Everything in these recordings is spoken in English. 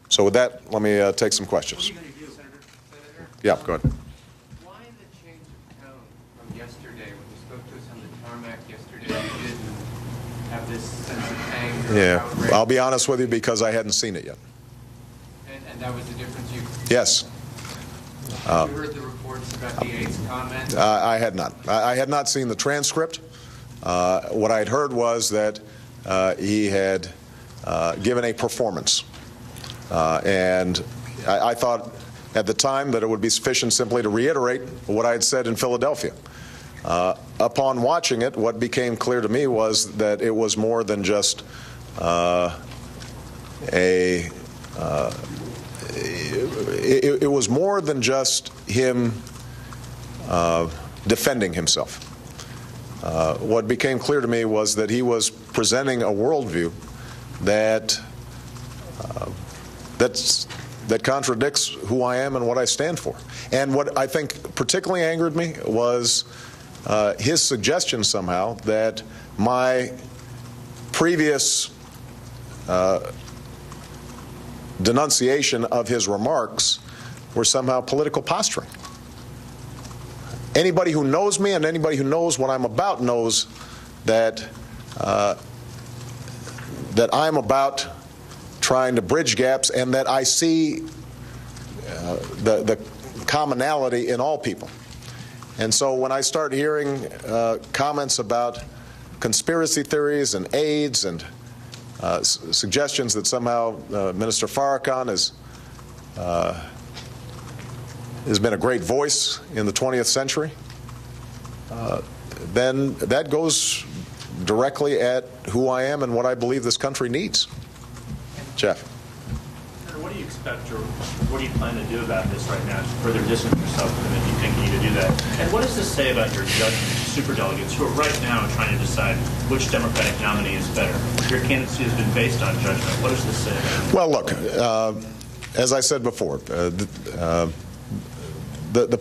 So with that, let me take some questions. What are you going to do, Senator? Yeah, go ahead. Why the change of tone from yesterday when you spoke to us on the tarmac yesterday? You didn't have this sense of anger. Yeah, outrage. I'll be honest with you, because I hadn't seen it yet. And that was the difference. Yes. You heard the reports about the aide's comment? I had not. I had not seen the transcript. What I had heard was that he had given a performance. And I thought at the time that it would be sufficient simply to reiterate what I had said in Philadelphia. Upon watching it, what became clear to me was that it was more than just it was more than just him defending himself. What became clear to me was that he was presenting a worldview that contradicts who I am and what I stand for. And what I think particularly angered me was his suggestion somehow that my previous denunciation of his remarks were somehow political posturing. Anybody who knows me and anybody who knows what I'm about knows that that I'm about trying to bridge gaps, and that I see the commonality in all people. And so when I start hearing comments about conspiracy theories and AIDS and suggestions that somehow Minister Farrakhan has been a great voice in the 20th century, then that goes directly at who I am and what I believe this country needs. Jeff. What do you expect, or what do you plan to do about this right now to further distance yourself from him if you think you need to do that? And what does this say about your superdelegates who are right now trying to decide which Democratic nominee is better? Your candidacy has been based on judgment. What does this say about it? Well, look, as I said before, the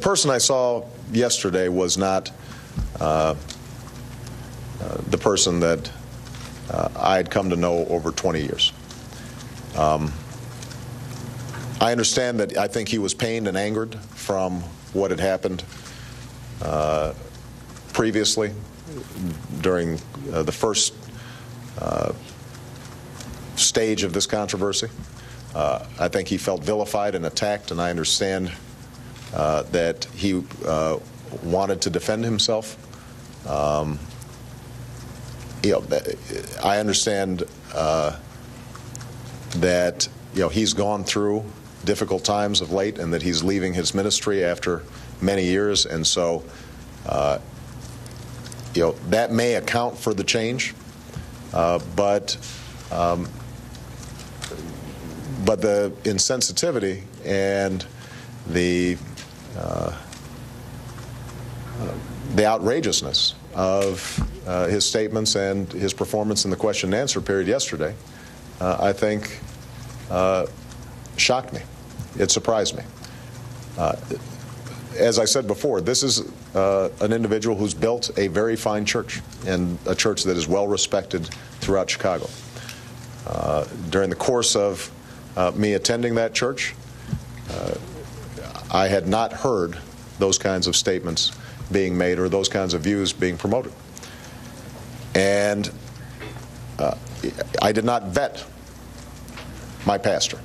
person I saw yesterday was not the person that I had come to know over 20 years. I understand that I think he was pained and angered from what had happened previously during the first stage of this controversy. I think he felt vilified and attacked, and I understand that he wanted to defend himself. I understand that he's gone through difficult times of late, and that he's leaving his ministry after many years, and so that may account for the change, but the insensitivity and the outrageousness of his statements and his performance in the question and answer period yesterday, I think shocked me. It surprised me. As I said before, this is an individual who's built a very fine church, and a church that is well respected throughout Chicago. During the course of me attending that church, I had not heard those kinds of statements being made or those kinds of views being promoted. And I did not vet my pastor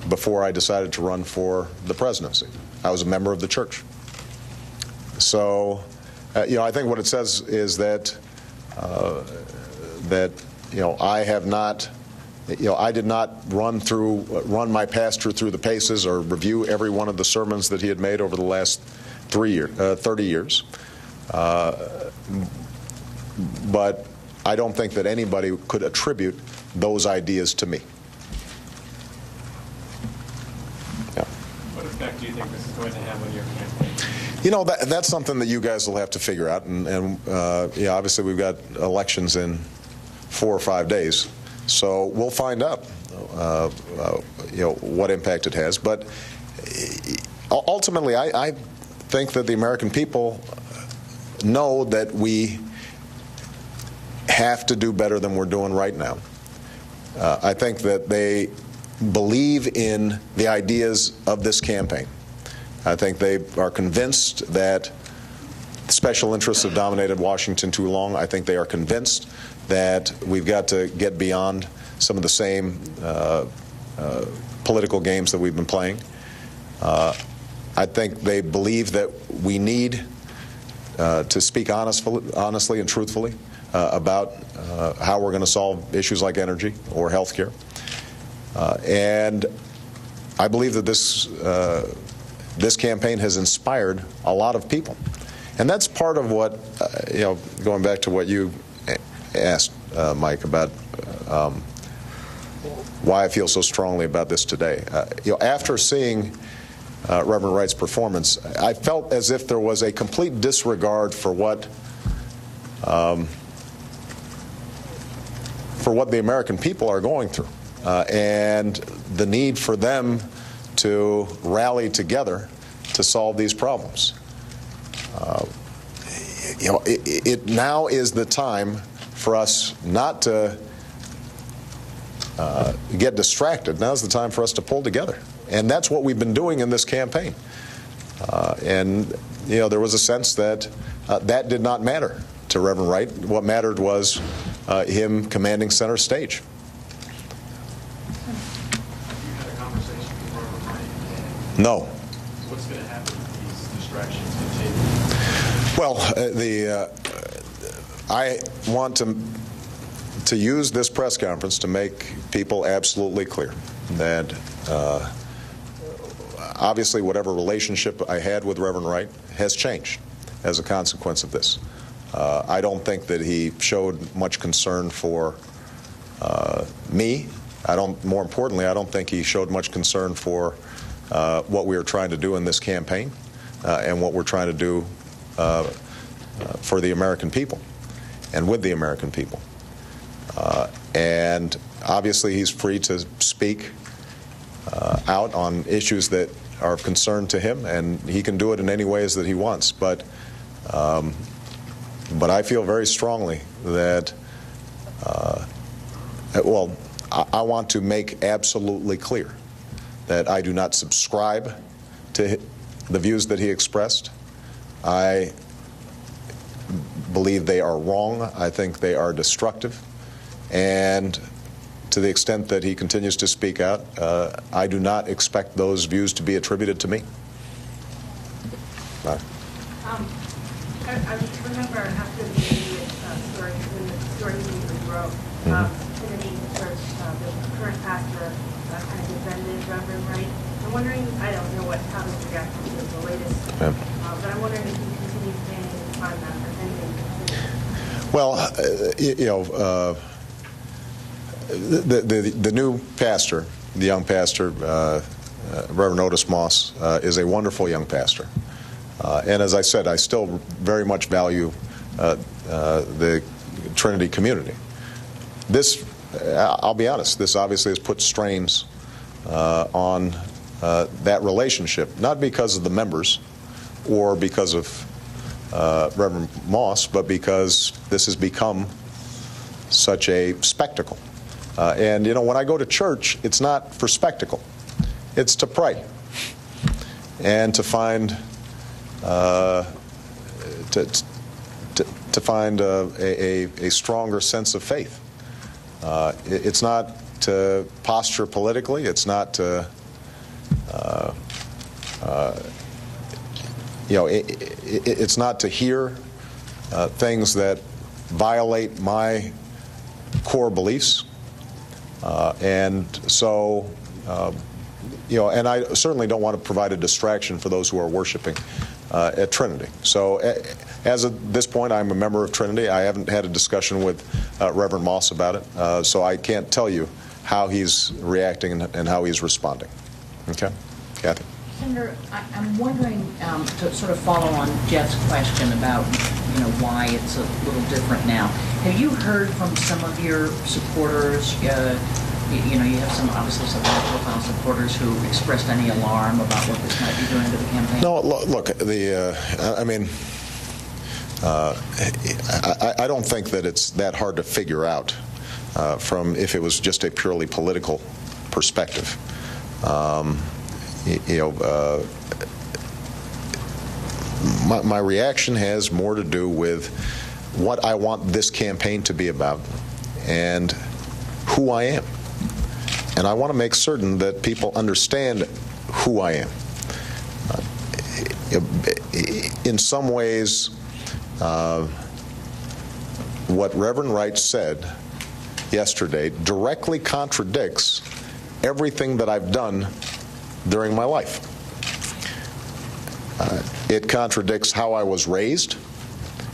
before I decided to run for the presidency. I was a member of the church. So, I think what it says is that I have not, I did not run my pastor through the paces or review every one of the sermons that he had made over the last 30 years. But I don't think that anybody could attribute those ideas to me. Yeah. What effect do you think this is going to have on your campaign? That's something that you guys will have to figure out, and obviously we've got elections in 4 or 5 days, so we'll find out, what impact it has. But ultimately, I think that the American people know that we have to do better than we're doing right now, I think that they believe in the ideas of this campaign. I think they are convinced that special interests have dominated Washington too long. I think they are convinced that we've got to get beyond some of the same political games that we've been playing. I think they believe that we need to speak honestly and truthfully about how we're going to solve issues like energy or health care. And I believe that this campaign has inspired a lot of people. And that's part of what, going back to what you asked, Mike, about why I feel so strongly about this today. After seeing Reverend Wright's performance, I felt as if there was a complete disregard for what the American people are going through, and the need for them to rally together to solve these problems. It now is the time for us not to get distracted. Now's the time for us to pull together. And that's what we've been doing in this campaign. And there was a sense that that did not matter to Reverend Wright. What mattered was him commanding center stage. You had a conversation with Reverend Wright? No. What's going to happen if these distractions continue? Well, I want to use this press conference to make people absolutely clear that obviously whatever relationship I had with Reverend Wright has changed as a consequence of this. I don't think that he showed much concern for me. More importantly, I don't think he showed much concern for what we are trying to do in this campaign and what we're trying to do for the American people and with the American people. And obviously he's free to speak out on issues that are of concern to him, and he can do it in any ways that he wants. But I feel very strongly that, I want to make absolutely clear that I do not subscribe to the views that he expressed. I believe they are wrong. I think they are destructive. And to the extent that he continues to speak out, I do not expect those views to be attributed to me. I remember after the story, when the story was wrote, Kennedy Church, the current pastor, kind of defended Reverend Wright. I'm wondering, I don't know how this reacts to the latest, but I'm wondering if you continue standing on that or anything. Well, the new pastor, the young pastor, Reverend Otis Moss, is a wonderful young pastor. And as I said, I still very much value the Trinity community. This, I'll be honest, this obviously has put strains on that relationship, not because of the members or because of Reverend Moss, but because this has become such a spectacle. And when I go to church, it's not for spectacle. It's to pray and to find to find a stronger sense of faith. It's not to posture politically. It's not to it's not to hear things that violate my core beliefs. And so, and I certainly don't want to provide a distraction for those who are worshiping at Trinity. So as of this point, I'm a member of Trinity. I haven't had a discussion with Reverend Moss about it, so I can't tell you how he's reacting and how he's responding. Okay? Kathy? Senator, I'm wondering, to sort of follow on Jeff's question about, why it's a little different now. Have you heard from some of your supporters? You have obviously some high-profile supporters who expressed any alarm about what this might be doing to the campaign? No, look, I don't think that it's that hard to figure out from if it was just a purely political perspective. My reaction has more to do with what I want this campaign to be about and who I am. And I want to make certain that people understand who I am. In some ways, what Reverend Wright said yesterday directly contradicts everything that I've done during my life. It contradicts how I was raised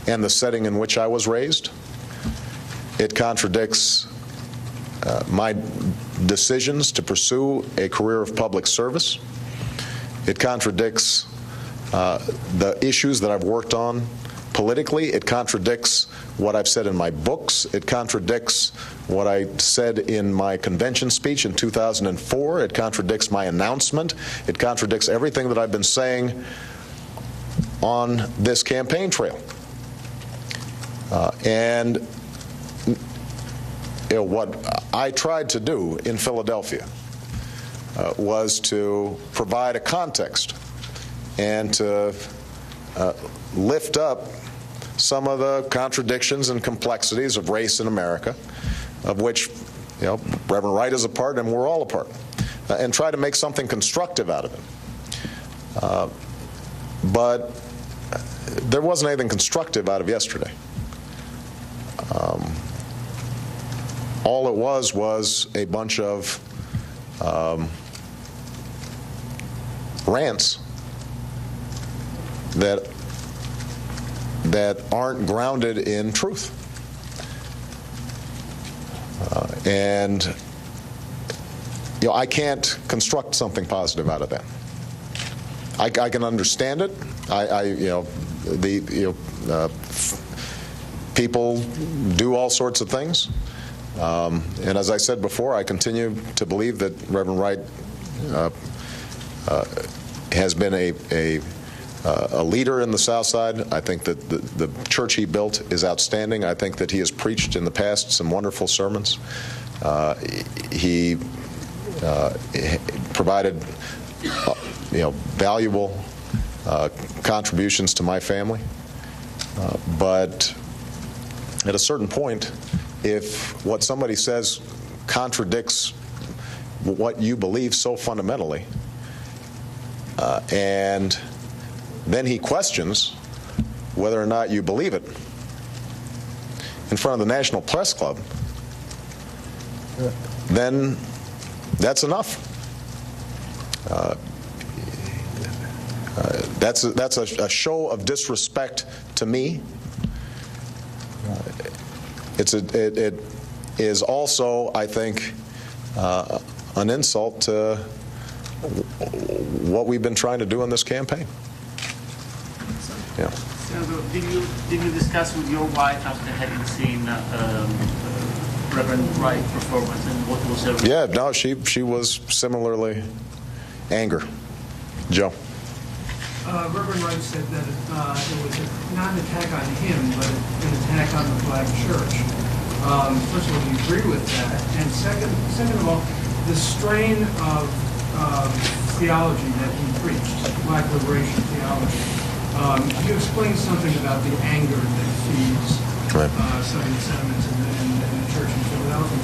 and the setting in which I was raised. It contradicts my decisions to pursue a career of public service. It contradicts the issues that I've worked on politically. It contradicts what I've said in my books. It contradicts what I said in my convention speech in 2004. It contradicts my announcement. It contradicts everything that I've been saying on this campaign trail. And what I tried to do in Philadelphia was to provide a context and to lift up some of the contradictions and complexities of race in America, of which Reverend Wright is a part and we're all a part, and try to make something constructive out of it. But there wasn't anything constructive out of yesterday. All it was a bunch of rants that aren't grounded in truth. And I can't construct something positive out of that. I can understand it. People do all sorts of things. And as I said before, I continue to believe that Reverend Wright has been a leader in the South Side. I think that the church he built is outstanding. I think that he has preached in the past some wonderful sermons. He provided valuable contributions to my family. But at a certain point, if what somebody says contradicts what you believe so fundamentally, and then he questions whether or not you believe it in front of the National Press Club, then that's enough. That's a show of disrespect to me. It is also, I think, an insult to what we've been trying to do in this campaign. Yeah. So, did you discuss with your wife after having seen Reverend Wright performance, and what was her reaction? Yeah, no, she was similarly angry. Joe. Reverend Wright said that it was not an attack on him, but an attack on the black church. First of all, do you agree with that? And second of all, the strain of theology that he preached, black liberation theology. You explained something about the anger that feeds some of the sentiments in the church in Philadelphia.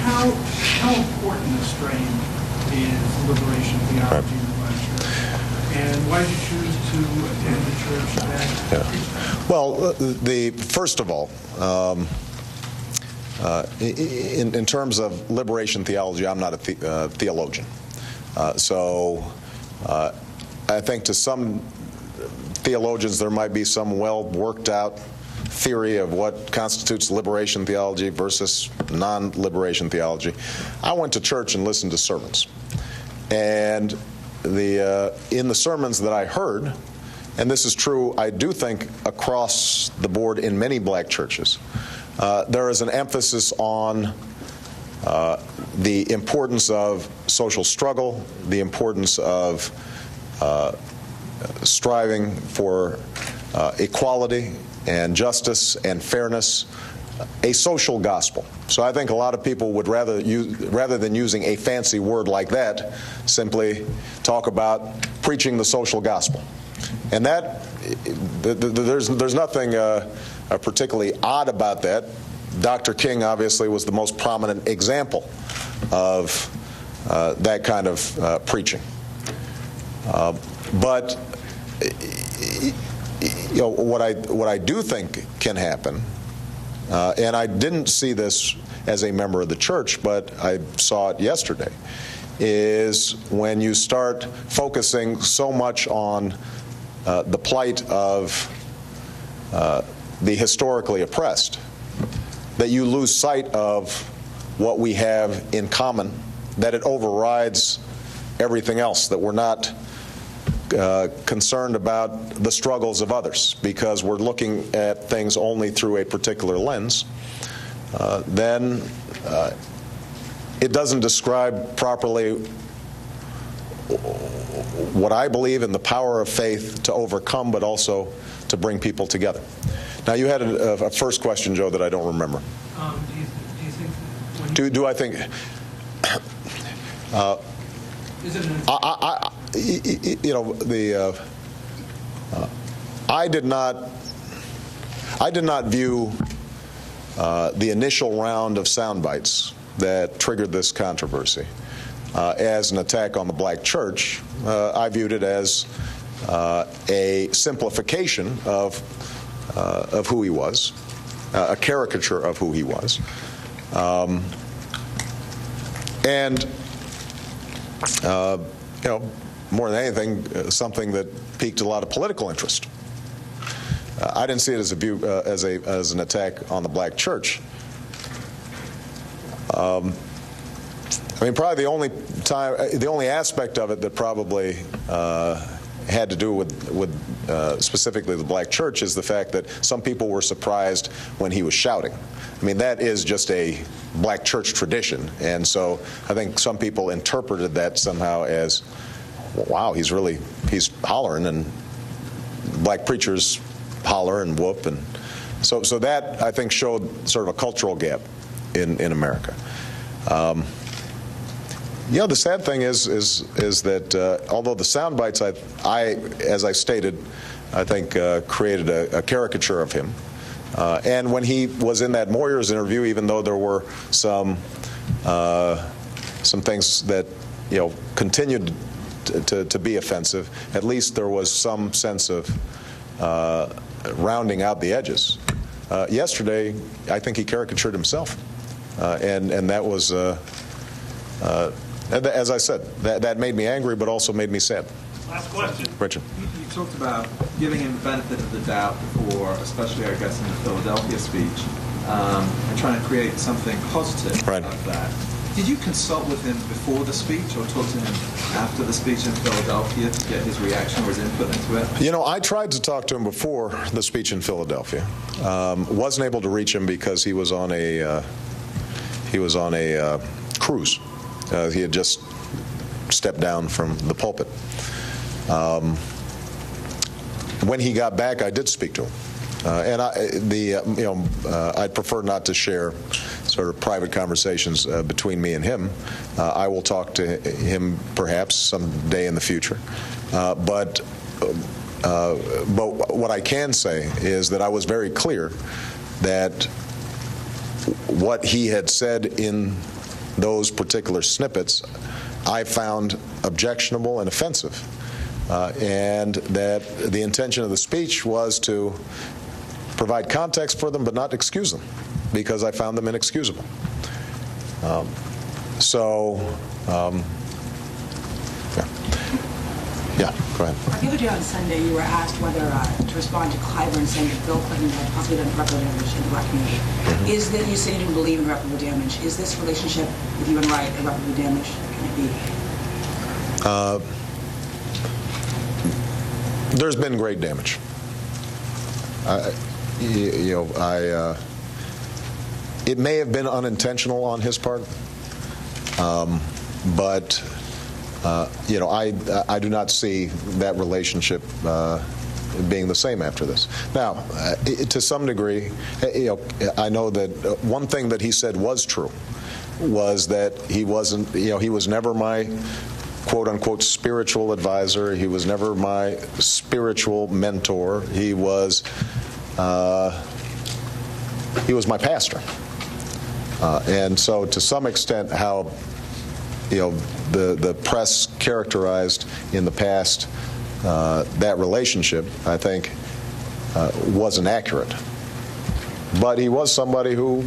How important a strain is liberation theology in the black church? And why did you choose to attend the church that? Well, first of all, in terms of liberation theology, I'm not a theologian. So I think to some theologians there might be some well worked out theory of what constitutes liberation theology versus non-liberation theology. I went to church and listened to sermons. And in the sermons that I heard, and this is true, I do think across the board in many black churches, there is an emphasis on the importance of social struggle, the importance of striving for equality and justice and fairness a social gospel. So I think a lot of people would rather than using a fancy word like that, simply talk about preaching the social gospel. And that, there's nothing particularly odd about that. Dr. King obviously was the most prominent example of that kind of preaching. But what I do think can happen, and I didn't see this as a member of the church, but I saw it yesterday, is when you start focusing so much on the plight of the historically oppressed that you lose sight of what we have in common, that it overrides everything else, that we're not concerned about the struggles of others because we're looking at things only through a particular lens, then it doesn't describe properly what I believe in the power of faith to overcome, but also to bring people together. Now, you had a first question, Joe, that I don't remember. Do you think that when Do I think? is it an I did not view the initial round of sound bites that triggered this controversy as an attack on the black church. I viewed it as a simplification of who he was, a caricature of who he was, and more than anything, something that piqued a lot of political interest. I didn't see it as as an attack on the black church. Probably the only aspect of it that probably had to do with specifically the black church is the fact that some people were surprised when he was shouting. That is just a black church tradition, and so I think some people interpreted that somehow as, wow, he's hollering, and black preachers holler and whoop, and so that I think showed sort of a cultural gap in America. The sad thing is that although the sound bites as I stated, I think created a caricature of him. And when he was in that Moyers interview, even though there were some things that continued to be offensive, at least there was some sense of rounding out the edges. Yesterday, I think he caricatured himself, and that was, as I said, that made me angry, but also made me sad. Last question. Richard. You talked about giving him the benefit of the doubt before, especially, I guess, in the Philadelphia speech, and trying to create something positive out of that. Did you consult with him before the speech or talk to him after the speech in Philadelphia to get his reaction or his input into it? I tried to talk to him before the speech in Philadelphia. Wasn't able to reach him because he was on a cruise. He had just stepped down from the pulpit. When he got back, I did speak to him, and I'd prefer not to share sort of private conversations between me and him. I will talk to him perhaps someday in the future, but what I can say is that I was very clear that what he had said in those particular snippets I found objectionable and offensive. And that the intention of the speech was to provide context for them but not excuse them, because I found them inexcusable. Yeah, go ahead. The other day on Sunday, you were asked whether to respond to Clyburn saying that Bill Clinton had possibly done irreparable damage in the black community. Mm-hmm. Is that you say you didn't believe in irreparable damage? Is this relationship with you and Wright irreparable damage? Can it be? There's been great damage. It may have been unintentional on his part, but I do not see that relationship being the same after this. Now, to some degree, I know that one thing that he said was true was that he wasn't, he was never my quote-unquote spiritual advisor. He was never my spiritual mentor. He was my pastor. And so to some extent how the press characterized in the past that relationship, I think, wasn't accurate. But he was somebody who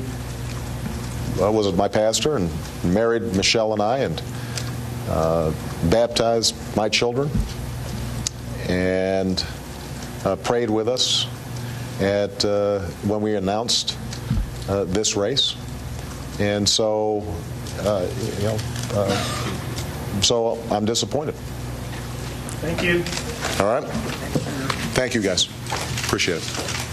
was my pastor and married Michelle and I, and baptized my children, and prayed with us at when we announced this race. And so, so I'm disappointed. Thank you. All right. Thank you, guys. Appreciate it.